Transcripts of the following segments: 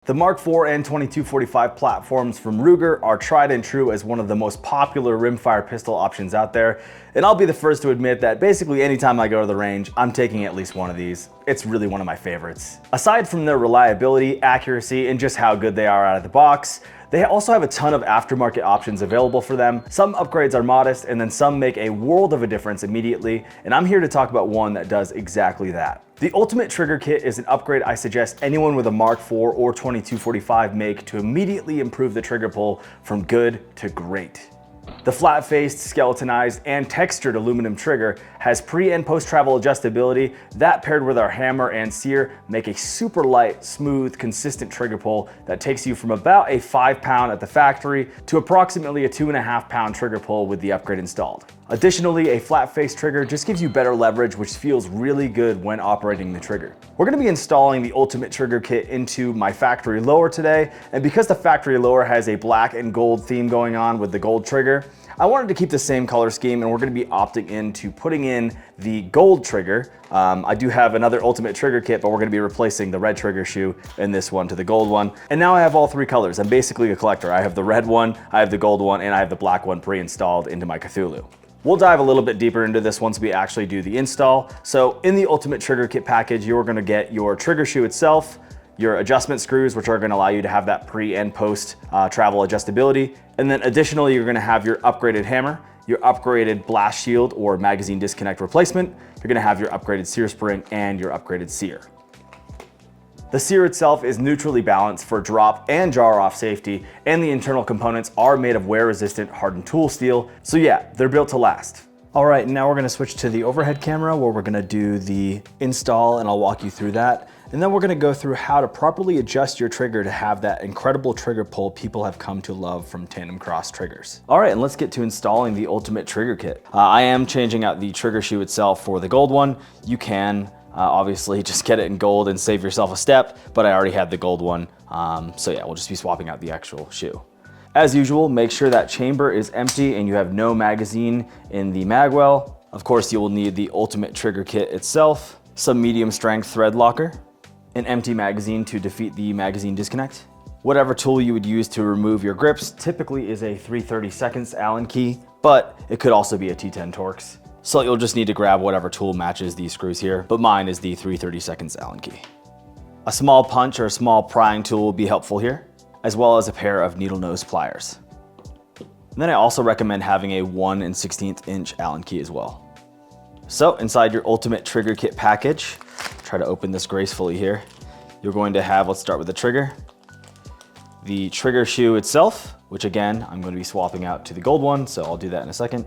The Mark IV and 2245 platforms from Ruger are tried and true as one of the most popular rimfire pistol options out there, and I'll be the first to admit that basically anytime I go to the range, I'm taking at least one of these. It's really one of my favorites. Aside from their reliability, accuracy, and just how good they are out of the box, they also have a ton of aftermarket options available for them. Some upgrades are modest, and then some make a world of a difference immediately, and I'm here to talk about one that does exactly that. The Ultimate Trigger Kit is an upgrade I suggest anyone with a Mark IV or 2245 make to immediately improve the trigger pull from good to great. The flat-faced, skeletonized, and textured aluminum trigger has pre- and post-travel adjustability that, paired with our hammer and sear, make a super light, smooth, consistent trigger pull that takes you from about a 5-pound at the factory to approximately a 2.5-pound trigger pull with the upgrade installed. Additionally, a flat-faced trigger just gives you better leverage, which feels really good when operating the trigger. We're going to be installing the Ultimate Trigger Kit into my factory lower today, and because the factory lower has a black and gold theme going on with the gold trigger, I wanted to keep the same color scheme, and we're going to be opting into putting in the gold trigger. I do have another Ultimate Trigger Kit, but we're going to be replacing the red trigger shoe in this one to the gold one. And now I have all three colors. I'm basically a collector. I have the red one, I have the gold one, and I have the black one pre-installed into my Cthulhu. We'll dive a little bit deeper into this once we actually do the install. So in the Ultimate Trigger Kit package, you're going to get your trigger shoe itself, your adjustment screws, which are going to allow you to have that pre and post travel adjustability. And then additionally, you're going to have your upgraded hammer, your upgraded blast shield or magazine disconnect replacement. You're going to have your upgraded sear spring and your upgraded sear. The sear itself is neutrally balanced for drop and jar off safety, and the internal components are made of wear resistant hardened tool steel. So yeah, they're built to last. All right, now we're going to switch to the overhead camera where we're going to do the install, and I'll walk you through that. And then we're going to go through how to properly adjust your trigger to have that incredible trigger pull people have come to love from Tandemkross triggers. All right, and let's get to installing the Ultimate Trigger Kit. I am changing out the trigger shoe itself for the gold one. You can obviously just get it in gold and save yourself a step, but I already had the gold one. So yeah, we'll just be swapping out the actual shoe. As usual, make sure that chamber is empty and you have no magazine in the magwell. Of course, you will need the Ultimate Trigger Kit itself, some medium strength thread locker, an empty magazine to defeat the magazine disconnect. Whatever tool you would use to remove your grips typically is a 3/32 Allen key, but it could also be a T10 Torx. So you'll just need to grab whatever tool matches these screws here, but mine is the 3/32 Allen key. A small punch or a small prying tool will be helpful here, as well as a pair of needle nose pliers. And then I also recommend having a 1 16th inch Allen key as well. So inside your Ultimate Trigger Kit package, try to open this gracefully here. You're going to have, let's start with the trigger, the trigger shoe itself, which again, I'm going to be swapping out to the gold one, so I'll do that in a second.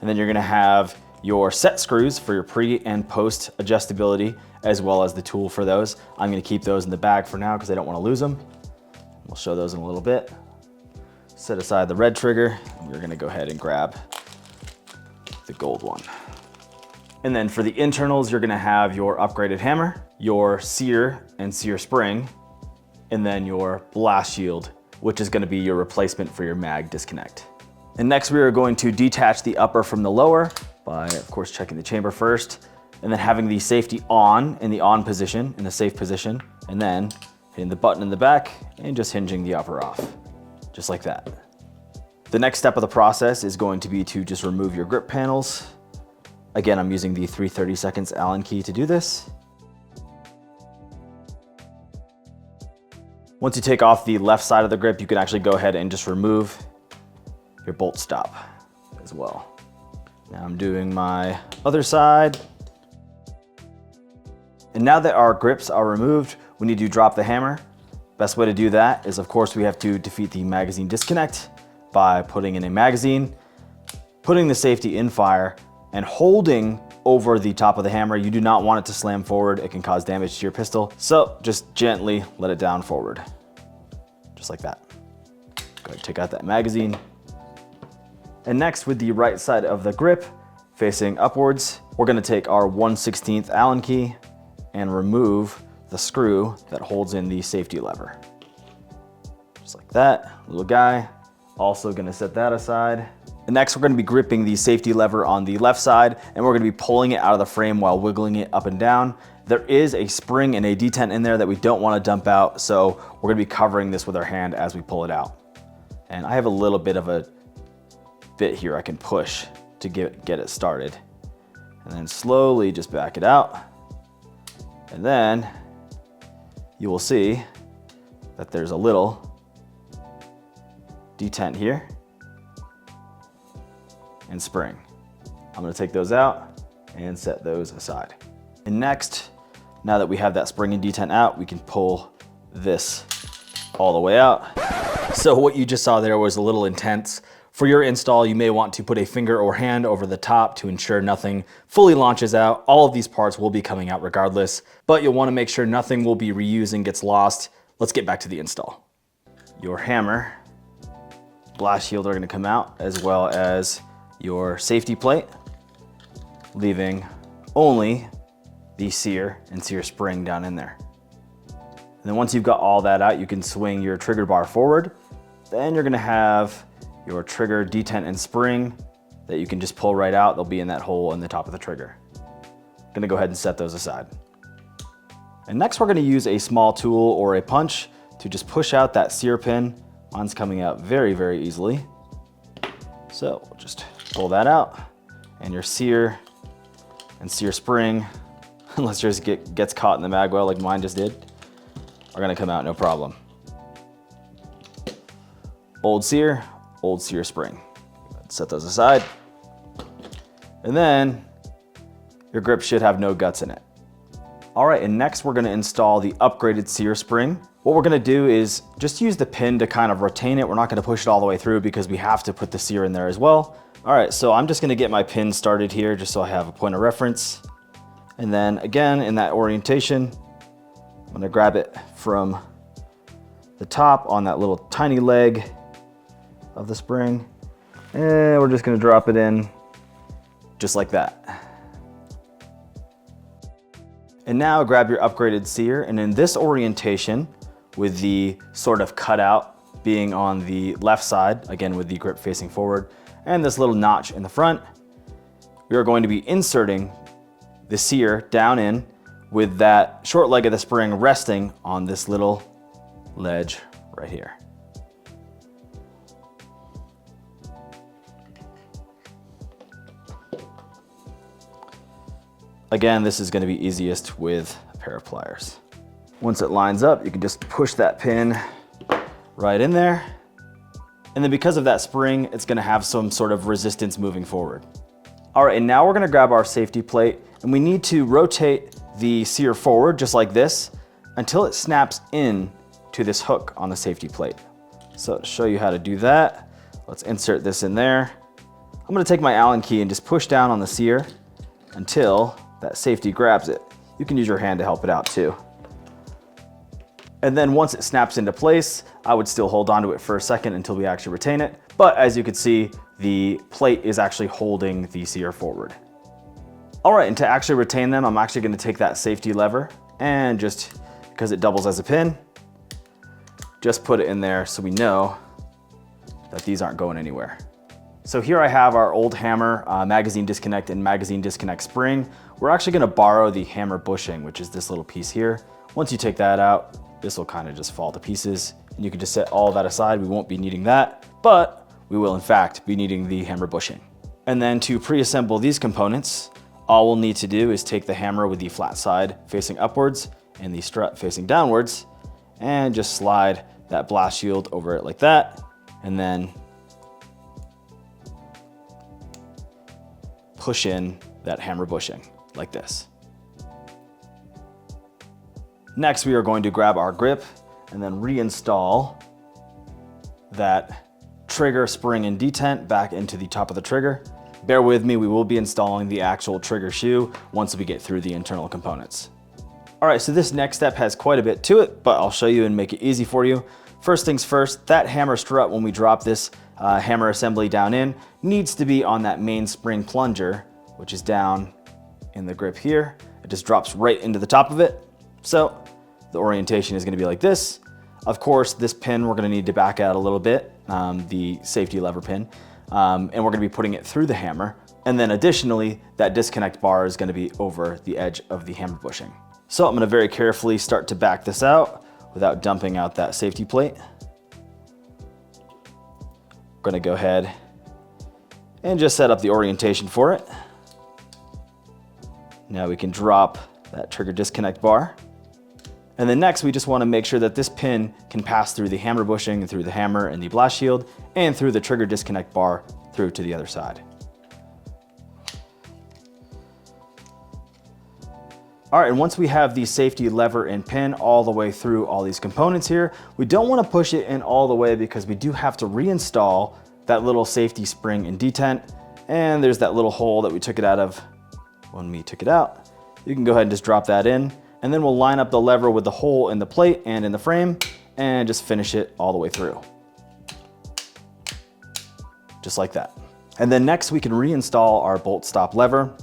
And then you're going to have your set screws for your pre and post adjustability, as well as the tool for those. I'm going to keep those in the bag for now because I don't want to lose them. We'll show those in a little bit. Set aside the red trigger, and we're going to go ahead and grab the gold one. And then for the internals, you're going to have your upgraded hammer, your sear and sear spring, and then your blast shield, which is going to be your replacement for your mag disconnect. And next we are going to detach the upper from the lower by, of course, checking the chamber first, and then having the safety on in the on position, in the safe position, and then hitting the button in the back and just hinging the upper off, just like that. The next step of the process is going to be to just remove your grip panels. Again, I'm using the 3/32 Allen key to do this. Once you take off the left side of the grip, you can actually go ahead and just remove your bolt stop as well. Now I'm doing my other side. And now that our grips are removed, we need to drop the hammer. Best way to do that is, of course, we have to defeat the magazine disconnect by putting in a magazine, putting the safety in fire, and holding over the top of the hammer. You do not want it to slam forward. It can cause damage to your pistol. So just gently let it down forward, just like that. Go ahead and take out that magazine. And next, with the right side of the grip facing upwards, we're gonna take our 1 16th Allen key and remove the screw that holds in the safety lever. Just like that, little guy. Also gonna set that aside. And next, we're gonna be gripping the safety lever on the left side, and we're gonna be pulling it out of the frame while wiggling it up and down. There is a spring and a detent in there that we don't want to dump out, so we're gonna be covering this with our hand as we pull it out. And I have a little bit of a bit here I can push to get it started. And then slowly just back it out. And then you will see that there's a little detent here and spring. I'm gonna take those out and set those aside. And next, now that we have that spring and detent out, we can pull this all the way out. So what you just saw there was a little intense. For your install, you may want to put a finger or hand over the top to ensure nothing fully launches out. All of these parts will be coming out regardless, but you'll want to make sure nothing will be reused and gets lost. Let's get back to the install. Your hammer, blast shield are going to come out, as well as your safety plate, leaving only the sear and sear spring down in there. And then once you've got all that out, you can swing your trigger bar forward. Then you're going to have your trigger detent and spring that you can just pull right out. They'll be in that hole in the top of the trigger. I'm gonna go ahead and set those aside. And next we're gonna use a small tool or a punch to just push out that sear pin. Mine's coming out very, very easily. So we'll just pull that out, and your sear and sear spring, unless yours gets caught in the mag well like mine just did, are gonna come out no problem. Old sear spring. Let's set those aside. And then your grip should have no guts in it. All right, and next we're gonna install the upgraded sear spring. What we're gonna do is just use the pin to kind of retain it. We're not gonna push it all the way through because we have to put the sear in there as well. All right, so I'm just gonna get my pin started here just so I have a point of reference. And then again, in that orientation, I'm gonna grab it from the top on that little tiny leg of the spring, and we're just gonna drop it in just like that. And now grab your upgraded sear, and in this orientation, with the sort of cutout being on the left side, again with the grip facing forward, and this little notch in the front, we are going to be inserting the sear down in with that short leg of the spring resting on this little ledge right here. Again, this is going to be easiest with a pair of pliers. Once it lines up, you can just push that pin right in there. And then because of that spring, it's going to have some sort of resistance moving forward. All right, and now we're going to grab our safety plate, and we need to rotate the sear forward just like this until it snaps in to this hook on the safety plate. So to show you how to do that, let's insert this in there. I'm going to take my Allen key and just push down on the sear until that safety grabs it. You can use your hand to help it out too. And then once it snaps into place, I would still hold onto it for a second until we actually retain it. But as you can see, the plate is actually holding the sear forward. All right, and to actually retain them, I'm actually gonna take that safety lever and just, because it doubles as a pin, just put it in there so we know that these aren't going anywhere. So here I have our old hammer magazine disconnect and magazine disconnect spring. We're actually gonna borrow the hammer bushing, which is this little piece here. Once you take that out, this will kind of just fall to pieces, and you can just set all that aside. We won't be needing that, but we will in fact be needing the hammer bushing. And then to pre-assemble these components, all we'll need to do is take the hammer with the flat side facing upwards and the strut facing downwards, and just slide that blast shield over it like that, and then push in that hammer bushing like this. Next, we are going to grab our grip and then reinstall that trigger spring and detent back into the top of the trigger. Bear with me, we will be installing the actual trigger shoe once we get through the internal components. All right, so this next step has quite a bit to it, but I'll show you and make it easy for you. First things first, that hammer strut, when we drop this hammer assembly down in, needs to be on that main spring plunger, which is down in the grip here. It just drops right into the top of it. So the orientation is gonna be like this. Of course, this pin we're gonna need to back out a little bit, the safety lever pin, and we're gonna be putting it through the hammer. And then additionally, that disconnect bar is gonna be over the edge of the hammer bushing. So I'm gonna very carefully start to back this out without dumping out that safety plate. We're gonna go ahead and just set up the orientation for it. Now we can drop that trigger disconnect bar. And then next, we just want to make sure that this pin can pass through the hammer bushing, through the hammer and the blast shield, and through the trigger disconnect bar through to the other side. All right, and once we have the safety lever and pin all the way through all these components here, we don't want to push it in all the way because we do have to reinstall that little safety spring and detent. And there's that little hole that we took it out of when we took it out. You can go ahead and just drop that in. And then we'll line up the lever with the hole in the plate and in the frame and just finish it all the way through. Just like that. And then next we can reinstall our bolt stop lever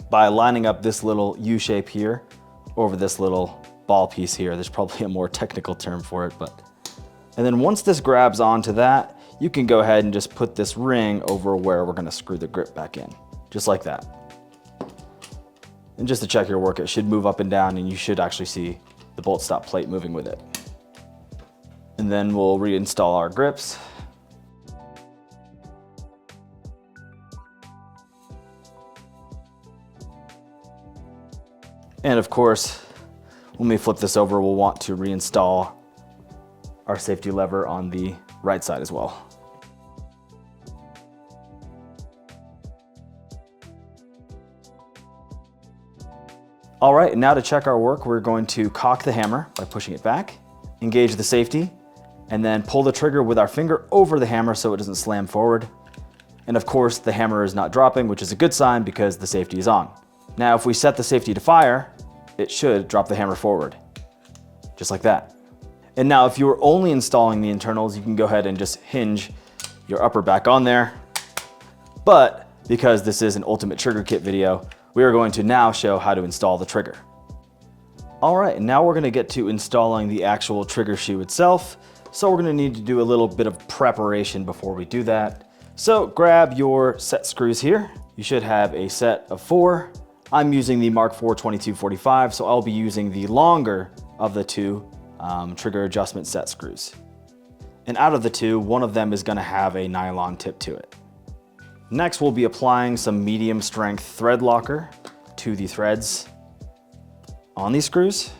by lining up this little U shape here over this little ball piece here. There's probably a more technical term for it, and then once this grabs onto that, you can go ahead and just put this ring over where we're gonna screw the grip back in, just like that. And just to check your work, it should move up and down and you should actually see the bolt stop plate moving with it. And then we'll reinstall our grips. And of course, when we flip this over, we'll want to reinstall our safety lever on the right side as well. All right, now to check our work, we're going to cock the hammer by pushing it back, engage the safety, and then pull the trigger with our finger over the hammer so it doesn't slam forward. And of course, the hammer is not dropping, which is a good sign because the safety is on. Now, if we set the safety to fire, it should drop the hammer forward, just like that. And now if you were only installing the internals, you can go ahead and just hinge your upper back on there. But because this is an ultimate trigger kit video, we are going to now show how to install the trigger. All right, and now we're gonna get to installing the actual trigger shoe itself. So we're gonna need to do a little bit of preparation before we do that. So grab your set screws here. You should have a set of 4. I'm using the Mark IV 2245, so I'll be using the longer of the 2 trigger adjustment set screws. And out of the 2, one of them is gonna have a nylon tip to it. Next, we'll be applying some medium strength thread locker to the threads on these screws,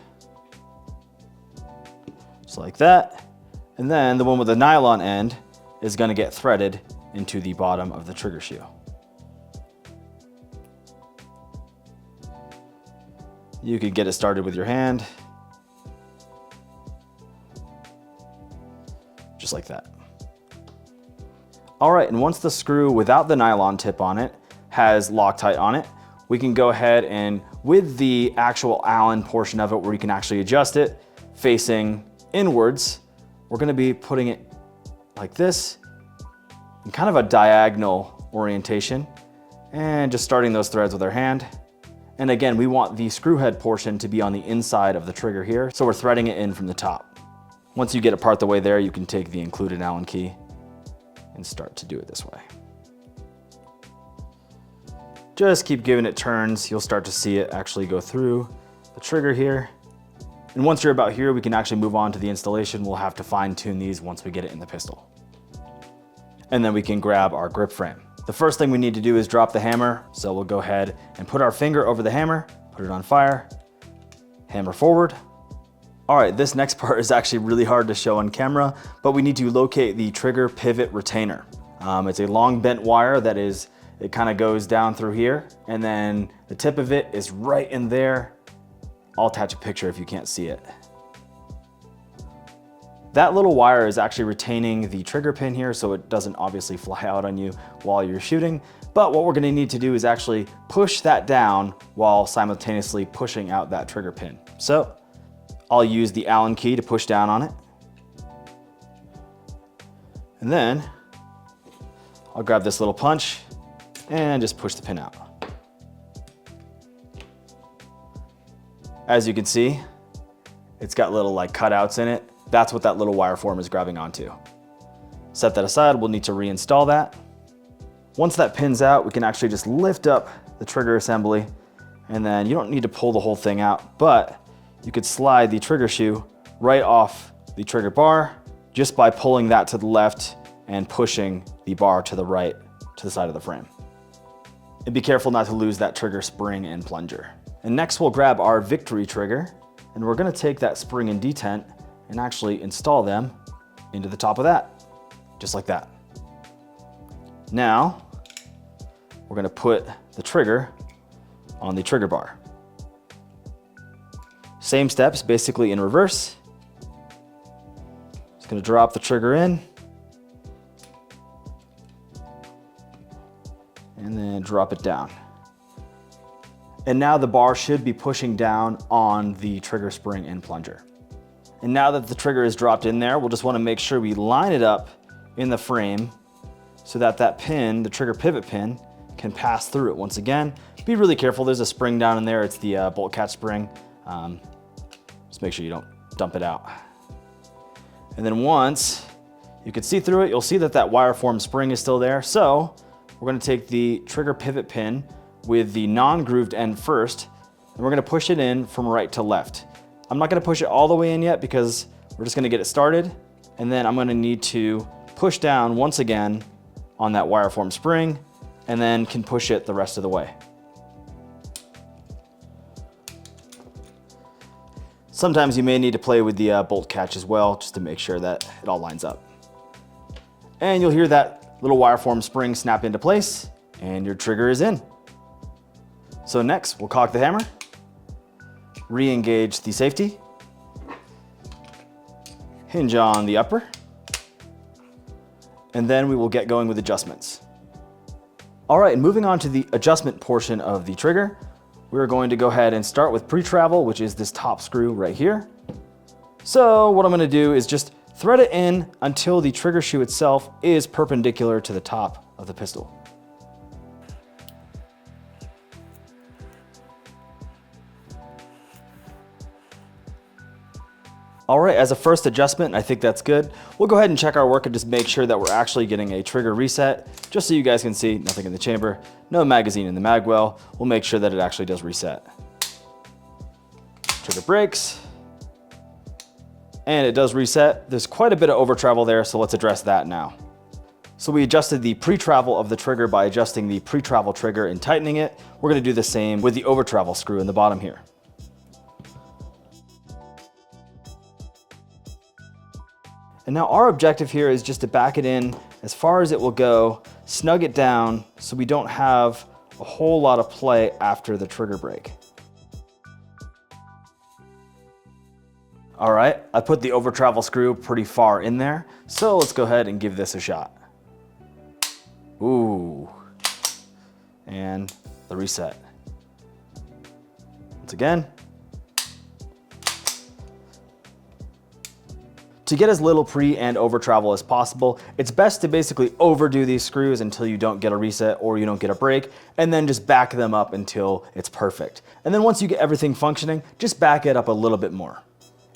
just like that. And then the one with the nylon end is gonna get threaded into the bottom of the trigger shoe. You could get it started with your hand, just like that. All right, and once the screw without the nylon tip on it has Loctite on it, we can go ahead and with the actual Allen portion of it where you can actually adjust it facing inwards, we're gonna be putting it like this in kind of a diagonal orientation and just starting those threads with our hand. And again, we want the screw head portion to be on the inside of the trigger here, so we're threading it in from the top. Once you get it part the way there, you can take the included Allen key and start to do it this way. Just keep giving it turns. You'll start to see it actually go through the trigger here. And once you're about here, we can actually move on to the installation. We'll have to fine tune these once we get it in the pistol. And then we can grab our grip frame. The first thing we need to do is drop the hammer. So we'll go ahead and put our finger over the hammer, put it on fire, hammer forward. All right, this next part is actually really hard to show on camera, but we need to locate the trigger pivot retainer. It's a long bent wire that is, it kind of goes down through here, and then the tip of it is right in there. I'll attach a picture if you can't see it. That little wire is actually retaining the trigger pin here, so it doesn't obviously fly out on you while you're shooting. But what we're gonna need to do is actually push that down while simultaneously pushing out that trigger pin. So I'll use the Allen key to push down on it. And then I'll grab this little punch and just push the pin out. As you can see, it's got little like cutouts in it. That's what that little wire form is grabbing onto. Set that aside, we'll need to reinstall that. Once that pin's out, we can actually just lift up the trigger assembly And then you don't need to pull the whole thing out, but you could slide the trigger shoe right off the trigger bar just by pulling that to the left and pushing the bar to the right to the side of the frame. And be careful not to lose that trigger spring and plunger. And next we'll grab our Victory trigger, and we're gonna take that spring and detent and actually install them into the top of that, just like that. Now, we're gonna put the trigger on the trigger bar. Same steps, basically in reverse. Just gonna drop the trigger in, and then drop it down. And now the bar should be pushing down on the trigger spring and plunger. And now that the trigger is dropped in there, we'll just wanna make sure we line it up in the frame so that that pin, the trigger pivot pin, can pass through it. Once again, be really careful. There's a spring down in there. It's the bolt catch spring. Just make sure you don't dump it out. And then once you can see through it, you'll see that that wire form spring is still there. So we're gonna take the trigger pivot pin with the non-grooved end first, and we're gonna push it in from right to left. I'm not gonna push it all the way in yet because we're just gonna get it started. And then I'm gonna need to push down once again on that wire form spring, and then can push it the rest of the way. Sometimes you may need to play with the bolt catch as well, just to make sure that it all lines up. And you'll hear that little wire form spring snap into place, and your trigger is in. So next, we'll cock the hammer, re-engage the safety, hinge on the upper, and then we will get going with adjustments. All right, and moving on to the adjustment portion of the trigger, we're going to go ahead and start with pre-travel, which is this top screw right here. So what I'm gonna do is just thread it in until the trigger shoe itself is perpendicular to the top of the pistol. All right, as a first adjustment, I think that's good. We'll go ahead and check our work and just make sure that we're actually getting a trigger reset, just so you guys can see nothing in the chamber, no magazine in the mag well. We'll make sure that it actually does reset. Trigger breaks, and it does reset. There's quite a bit of over travel there, so let's address that now. So we adjusted the pre-travel of the trigger by adjusting the pre-travel trigger and tightening it. We're gonna do the same with the over travel screw in the bottom here. And now our objective here is just to back it in as far as it will go, snug it down so we don't have a whole lot of play after the trigger break. All right, I put the over travel screw pretty far in there, so let's go ahead and give this a shot. Ooh, and the reset. Once again. To get as little pre and over travel as possible, it's best to basically overdo these screws until you don't get a reset or you don't get a break, and then just back them up until it's perfect. And then once you get everything functioning, just back it up a little bit more.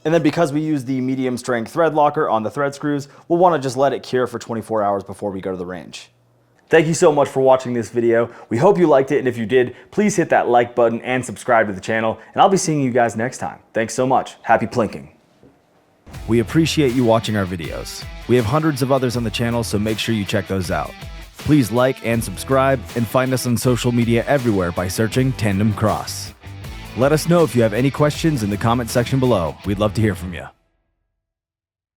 And then because we use the medium strength thread locker on the thread screws, we'll want to just let it cure for 24 hours before we go to the range. Thank you so much for watching this video. We hope you liked it, and if you did, please hit that like button and subscribe to the channel, and I'll be seeing you guys next time. Thanks so much. Happy plinking. We appreciate you watching our videos. We have hundreds of others on the channel, so make sure you check those out. Please like and subscribe, and find us on social media everywhere by searching Tandemkross. Let us know if you have any questions in the comment section below. We'd love to hear from you.